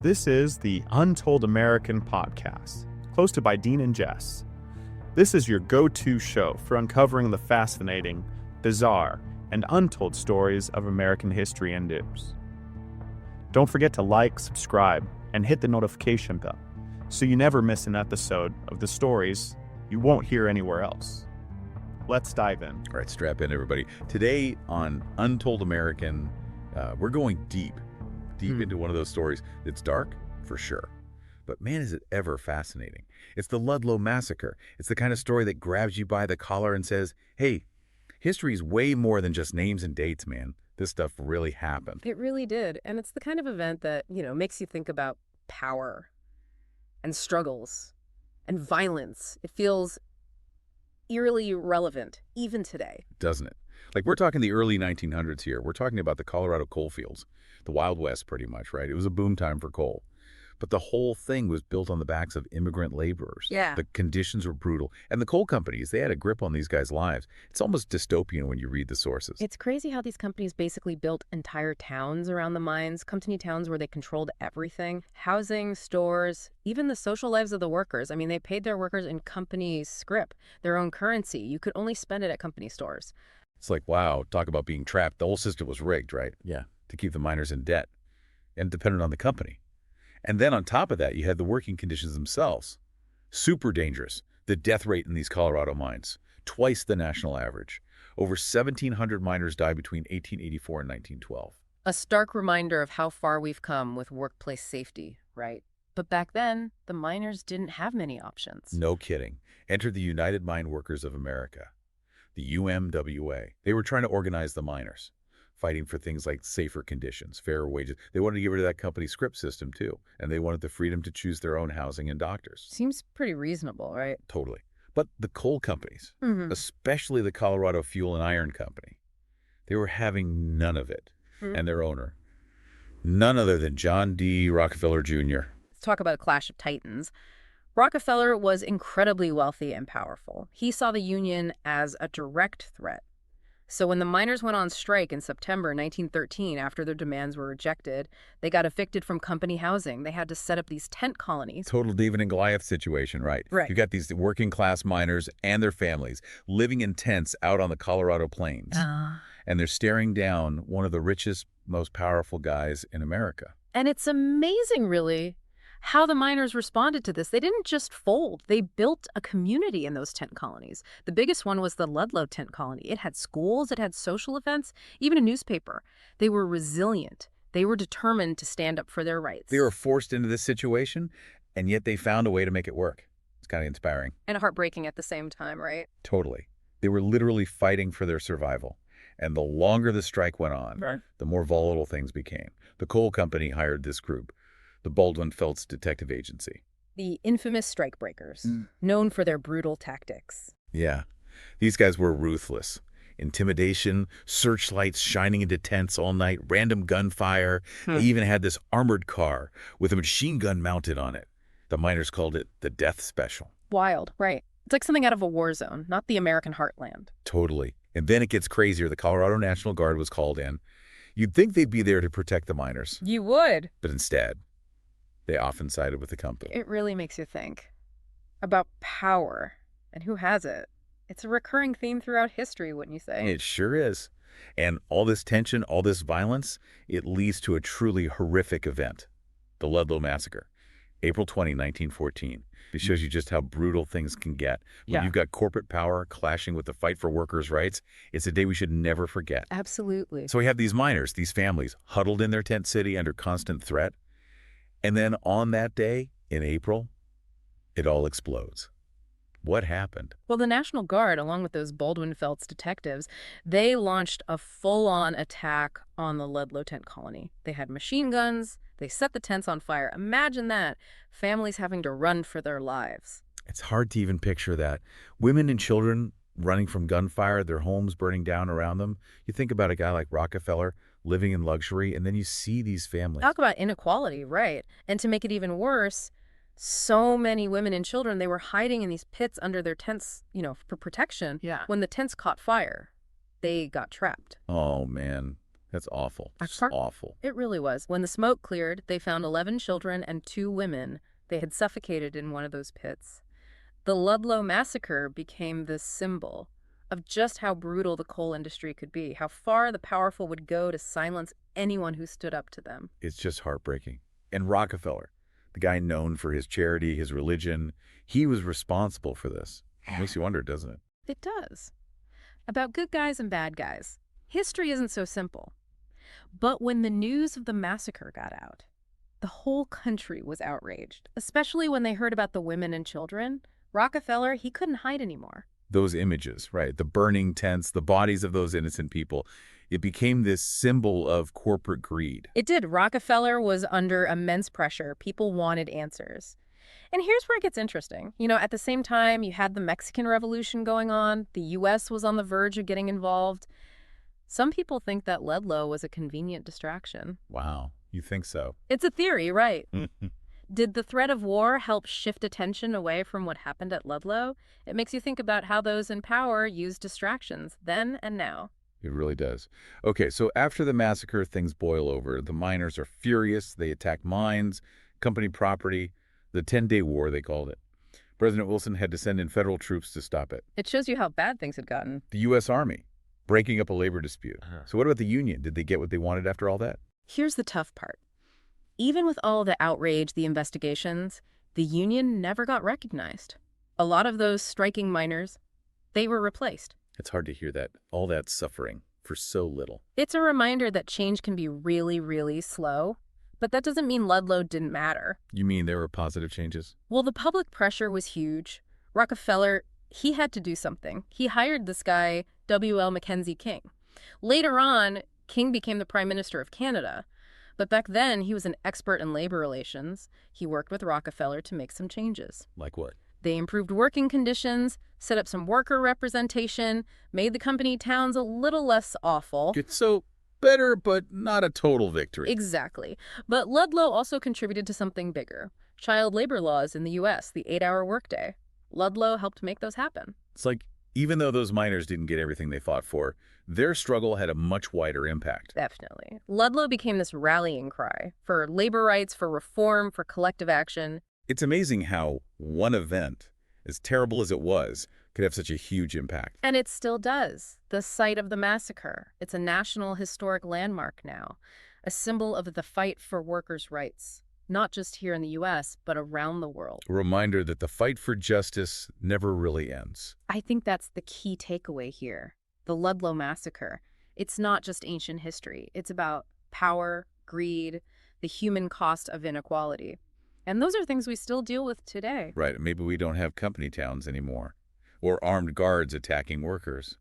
This is the Untold American podcast, hosted by Dean and Jess. This is your go-to show for uncovering the fascinating, bizarre, and untold stories of American history and news. Don't forget to like, subscribe, and hit the notification bell so you never miss an episode of the stories you won't hear anywhere else. Let's dive in. All right, strap in, everybody. Today on Untold American, we're going deep into one of those stories. It's dark, for sure. But man, is it ever fascinating. It's the Ludlow Massacre. It's the kind of story that grabs you by the collar and says, hey, history's way more than just names and dates, man. This stuff really happened. It really did. And it's the kind of event that, makes you think about power and struggles and violence. It feels eerily relevant, even today. Doesn't it? Like, we're talking the early 1900s here. We're talking about the Colorado Coalfields, the Wild West, pretty much, right? It was a boom time for coal. But the whole thing was built on the backs of immigrant laborers. Yeah. The conditions were brutal. And the coal companies, they had a grip on these guys' lives. It's almost dystopian when you read the sources. It's crazy how these companies basically built entire towns around the mines, company towns where they controlled everything. Housing, stores, even the social lives of the workers. I mean, they paid their workers in company scrip, their own currency. You could only spend it at company stores. It's like, wow, talk about being trapped. The whole system was rigged, right? Yeah. To keep the miners in debt and dependent on the company. And then on top of that, you had the working conditions themselves. Super dangerous. The death rate in these Colorado mines, twice the national average. Over 1,700 miners died between 1884 and 1912. A stark reminder of how far we've come with workplace safety, right? But back then, the miners didn't have many options. No kidding. Enter the United Mine Workers of America, the UMWA. They were trying to organize the miners, fighting for things like safer conditions, fairer wages. They wanted to get rid of that company scrip system, too. And they wanted the freedom to choose their own housing and doctors. Seems pretty reasonable, right? Totally. But the coal companies, especially the Colorado Fuel and Iron Company, they were having none of it. And their owner, none other than John D. Rockefeller Jr. Let's talk about a clash of titans. Rockefeller was incredibly wealthy and powerful. He saw the union as a direct threat. So when the miners went on strike in September 1913, after their demands were rejected, they got evicted from company housing. They had to set up these tent colonies. Total David and Goliath situation, right? Right. You got these working class miners and their families living in tents out on the Colorado plains. And they're staring down one of the richest, most powerful guys in America. And it's amazing, really, how the miners responded to this. They didn't just fold. They built a community in those tent colonies. The biggest one was the Ludlow tent colony. It had schools, it had social events, even a newspaper. They were resilient. They were determined to stand up for their rights. They were forced into this situation, and yet they found a way to make it work. It's kind of inspiring. And heartbreaking at the same time, right? Totally. They were literally fighting for their survival. And the longer the strike went on, the more volatile things became. The coal company hired this group, the Baldwin Felts Detective Agency. The infamous strikebreakers, known for their brutal tactics. Yeah. These guys were ruthless. Intimidation, searchlights shining into tents all night, random gunfire. They even had this armored car with a machine gun mounted on it. The miners called it the Death Special. Wild, right. It's like something out of a war zone, not the American heartland. Totally. And then it gets crazier. The Colorado National Guard was called in. You'd think they'd be there to protect the miners. You would. But instead, they often sided with the company. It really makes you think about power and who has it. It's a recurring theme throughout history, wouldn't you say? It sure is. And all this tension, all this violence, it leads to a truly horrific event, the Ludlow Massacre, April 20, 1914. It shows you just how brutal things can get. When you've got corporate power clashing with the fight for workers' rights, it's a day we should never forget. Absolutely. So we have these miners, these families, huddled in their tent city under constant threat. And then on that day, in April, it all explodes. What happened? Well, the National Guard, along with those Baldwin Felts detectives, they launched a full-on attack on the Ludlow tent colony. They had machine guns. They set the tents on fire. Imagine that. Families having to run for their lives. It's hard to even picture that. Women and children running from gunfire, their homes burning down around them. You think about a guy like Rockefeller living in luxury, and then you see these families. Talk about inequality, right? And to make it even worse, so many women and children, they were hiding in these pits under their tents, for protection. Yeah. When the tents caught fire, they got trapped. Oh, man. That's awful. Just Apart- awful. It really was. When the smoke cleared, they found 11 children and 2 women. They had suffocated in one of those pits. The Ludlow Massacre became this symbol of just how brutal the coal industry could be, how far the powerful would go to silence anyone who stood up to them. It's just heartbreaking. And Rockefeller, the guy known for his charity, his religion, he was responsible for this. It makes you wonder, doesn't it? It does. About good guys and bad guys, history isn't so simple. But when the news of the massacre got out, the whole country was outraged, especially when they heard about the women and children. Rockefeller, he couldn't hide anymore. Those images, right? The burning tents, the bodies of those innocent people. It became this symbol of corporate greed. It did. Rockefeller was under immense pressure. People wanted answers. And here's where it gets interesting. At the same time, you had the Mexican Revolution going on. The U.S. was on the verge of getting involved. Some people think that Ludlow was a convenient distraction. Wow, you think so? It's a theory, right? Did the threat of war help shift attention away from what happened at Ludlow? It makes you think about how those in power used distractions then and now. It really does. Okay, so after the massacre, things boil over. The miners are furious. They attack mines, company property, the 10-day war, they called it. President Wilson had to send in federal troops to stop it. It shows you how bad things had gotten. The U.S. Army, breaking up a labor dispute. So what about the Union? Did they get what they wanted after all that? Here's the tough part. Even with all the outrage, the investigations, the Union never got recognized. A lot of those striking miners, they were replaced. It's hard to hear that, all that suffering for so little. It's a reminder that change can be really, really slow, but that doesn't mean Ludlow didn't matter. You mean there were positive changes? Well, the public pressure was huge. Rockefeller, he had to do something. He hired this guy, W.L. Mackenzie King. Later on, King became the Prime Minister of Canada. But back then, he was an expert in labor relations. He worked with Rockefeller to make some changes. Like what? They improved working conditions, set up some worker representation, made the company towns a little less awful. So better, but not a total victory. Exactly. But Ludlow also contributed to something bigger. Child labor laws in the U.S., the 8-hour workday. Ludlow helped make those happen. It's like, even though those miners didn't get everything they fought for, their struggle had a much wider impact. Definitely. Ludlow became this rallying cry for labor rights, for reform, for collective action. It's amazing how one event, as terrible as it was, could have such a huge impact. And it still does. The site of the massacre. It's a national historic landmark now, a symbol of the fight for workers' rights, not just here in the U.S., but around the world. A reminder that the fight for justice never really ends. I think that's the key takeaway here. The Ludlow Massacre. It's not just ancient history. It's about power, greed, the human cost of inequality. And those are things we still deal with today. Right, maybe we don't have company towns anymore, or armed guards attacking workers.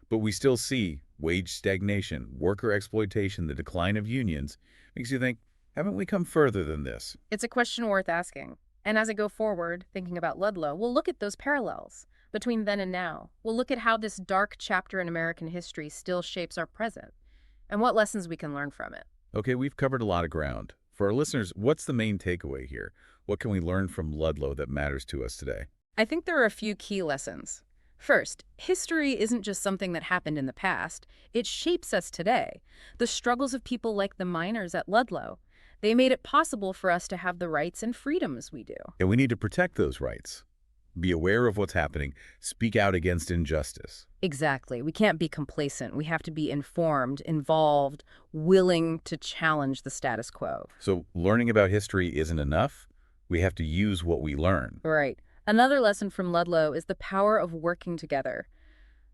But we still see wage stagnation, worker exploitation, the decline of unions. Makes you think, haven't we come further than this? It's a question worth asking. And as I go forward, thinking about Ludlow, we'll look at those parallels between then and now. We'll look at how this dark chapter in American history still shapes our present, and what lessons we can learn from it. Okay, we've covered a lot of ground. For our listeners, what's the main takeaway here? What can we learn from Ludlow that matters to us today? I think there are a few key lessons. First, history isn't just something that happened in the past. It shapes us today. The struggles of people like the miners at Ludlow, they made it possible for us to have the rights and freedoms we do. And we need to protect those rights. Be aware of what's happening. Speak out against injustice. Exactly. We can't be complacent. We have to be informed, involved, willing to challenge the status quo. So learning about history isn't enough. We have to use what we learn. Right. Another lesson from Ludlow is the power of working together.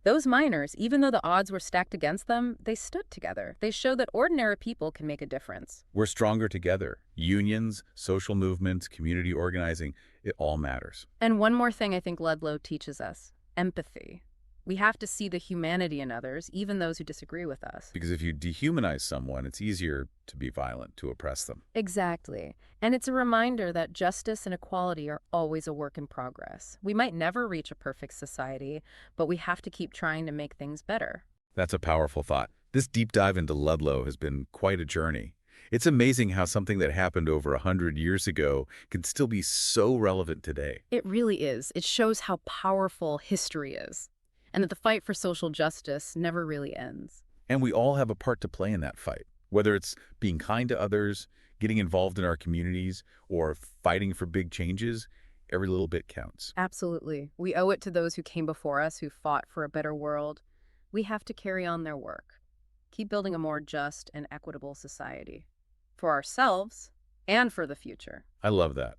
Those miners, even though the odds were stacked against them, they stood together. They show that ordinary people can make a difference. We're stronger together. Unions, social movements, community organizing, it all matters. And one more thing I think Ludlow teaches us: empathy. We have to see the humanity in others, even those who disagree with us. Because if you dehumanize someone, it's easier to be violent, to oppress them. Exactly. And it's a reminder that justice and equality are always a work in progress. We might never reach a perfect society, but we have to keep trying to make things better. That's a powerful thought. This deep dive into Ludlow has been quite a journey. It's amazing how something that happened over 100 years ago can still be so relevant today. It really is. It shows how powerful history is, and that the fight for social justice never really ends. And we all have a part to play in that fight, whether it's being kind to others, getting involved in our communities, or fighting for big changes. Every little bit counts. Absolutely. We owe it to those who came before us, who fought for a better world. We have to carry on their work. Keep building a more just and equitable society. For ourselves and for the future. I love that.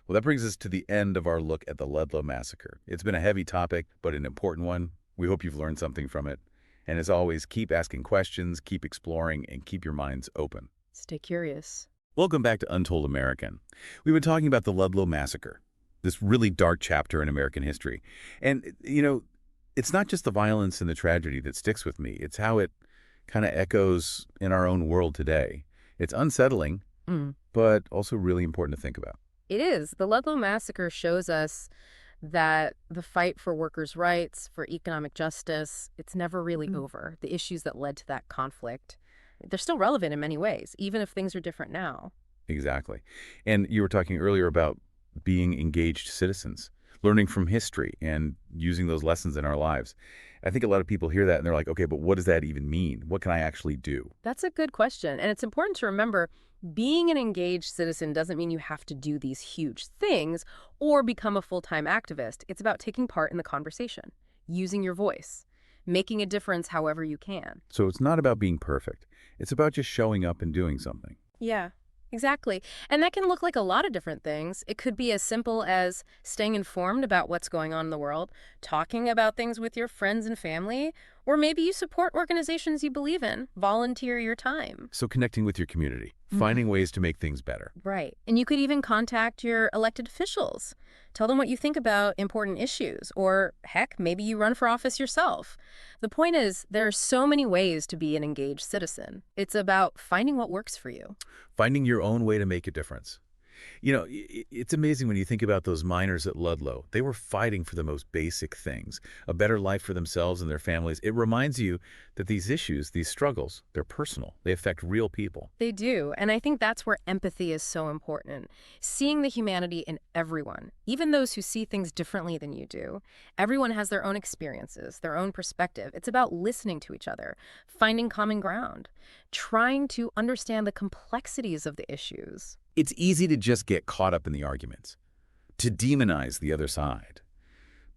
Well, that brings us to the end of our look at the Ludlow Massacre. It's been a heavy topic, but an important one. We hope you've learned something from it. And as always, keep asking questions, keep exploring, and keep your minds open. Stay curious. Welcome back to Untold American. We've been talking about the Ludlow Massacre, this really dark chapter in American history. And, it's not just the violence and the tragedy that sticks with me. It's how it kind of echoes in our own world today. It's unsettling, but also really important to think about. It is. The Ludlow Massacre shows us that the fight for workers' rights, for economic justice, it's never really over. The issues that led to that conflict, they're still relevant in many ways, even if things are different now. Exactly. And you were talking earlier about being engaged citizens, learning from history and using those lessons in our lives. I think a lot of people hear that and they're like, okay, but what does that even mean? What can I actually do? That's a good question. And it's important to remember being an engaged citizen doesn't mean you have to do these huge things or become a full-time activist. It's about taking part in the conversation, using your voice, making a difference however you can. So it's not about being perfect. It's about just showing up and doing something. Yeah, exactly. And that can look like a lot of different things. It could be as simple as staying informed about what's going on in the world, talking about things with your friends and family, or maybe you support organizations you believe in, volunteer your time. So connecting with your community, finding ways to make things better. Right. And you could even contact your elected officials. Tell them what you think about important issues, or heck, maybe you run for office yourself. The point is, there are so many ways to be an engaged citizen. It's about finding what works for you. Finding your own way to make a difference. It's amazing when you think about those miners at Ludlow. They were fighting for the most basic things, a better life for themselves and their families. It reminds you that these issues, these struggles, they're personal. They affect real people. They do, and I think that's where empathy is so important. Seeing the humanity in everyone, even those who see things differently than you do. Everyone has their own experiences, their own perspective. It's about listening to each other, finding common ground, trying to understand the complexities of the issues. It's easy to just get caught up in the arguments, to demonize the other side.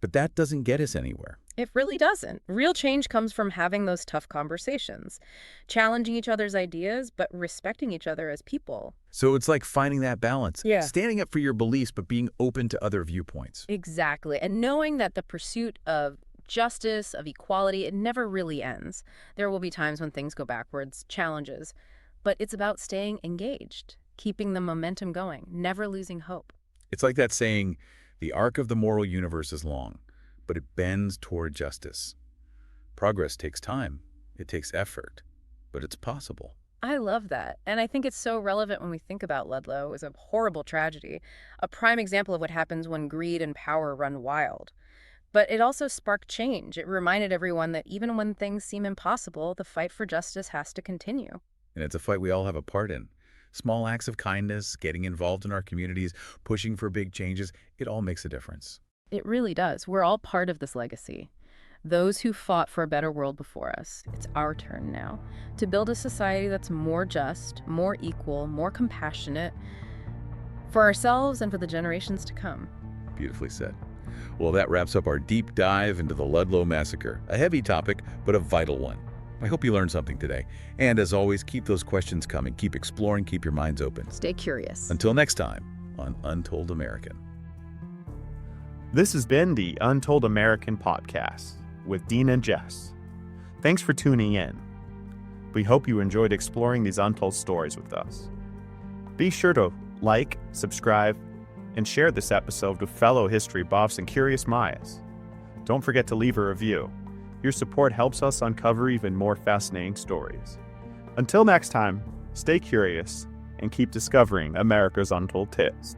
But that doesn't get us anywhere. It really doesn't. Real change comes from having those tough conversations, challenging each other's ideas, but respecting each other as people. So it's like finding that balance. Yeah. Standing up for your beliefs, but being open to other viewpoints. Exactly. And knowing that the pursuit of justice, of equality, it never really ends. There will be times when things go backwards, challenges, but it's about staying engaged, keeping the momentum going, never losing hope. It's like that saying, the arc of the moral universe is long, but it bends toward justice. Progress takes time, it takes effort, but it's possible. I love that. And I think it's so relevant when we think about Ludlow. It was a horrible tragedy, a prime example of what happens when greed and power run wild. But it also sparked change. It reminded everyone that even when things seem impossible, the fight for justice has to continue. And it's a fight we all have a part in. Small acts of kindness, getting involved in our communities, pushing for big changes, it all makes a difference. It really does. We're all part of this legacy. Those who fought for a better world before us, it's our turn now to build a society that's more just, more equal, more compassionate for ourselves and for the generations to come. Beautifully said. Well, that wraps up our deep dive into the Ludlow Massacre, a heavy topic, but a vital one. I hope you learned something today. And as always, keep those questions coming. Keep exploring. Keep your minds open. Stay curious. Until next time on Untold American. This has been the Untold American podcast with Dean and Jess. Thanks for tuning in. We hope you enjoyed exploring these untold stories with us. Be sure to like, subscribe, and share this episode with fellow history buffs and curious minds. Don't forget to leave a review. Your support helps us uncover even more fascinating stories. Until next time, stay curious and keep discovering America's untold tales.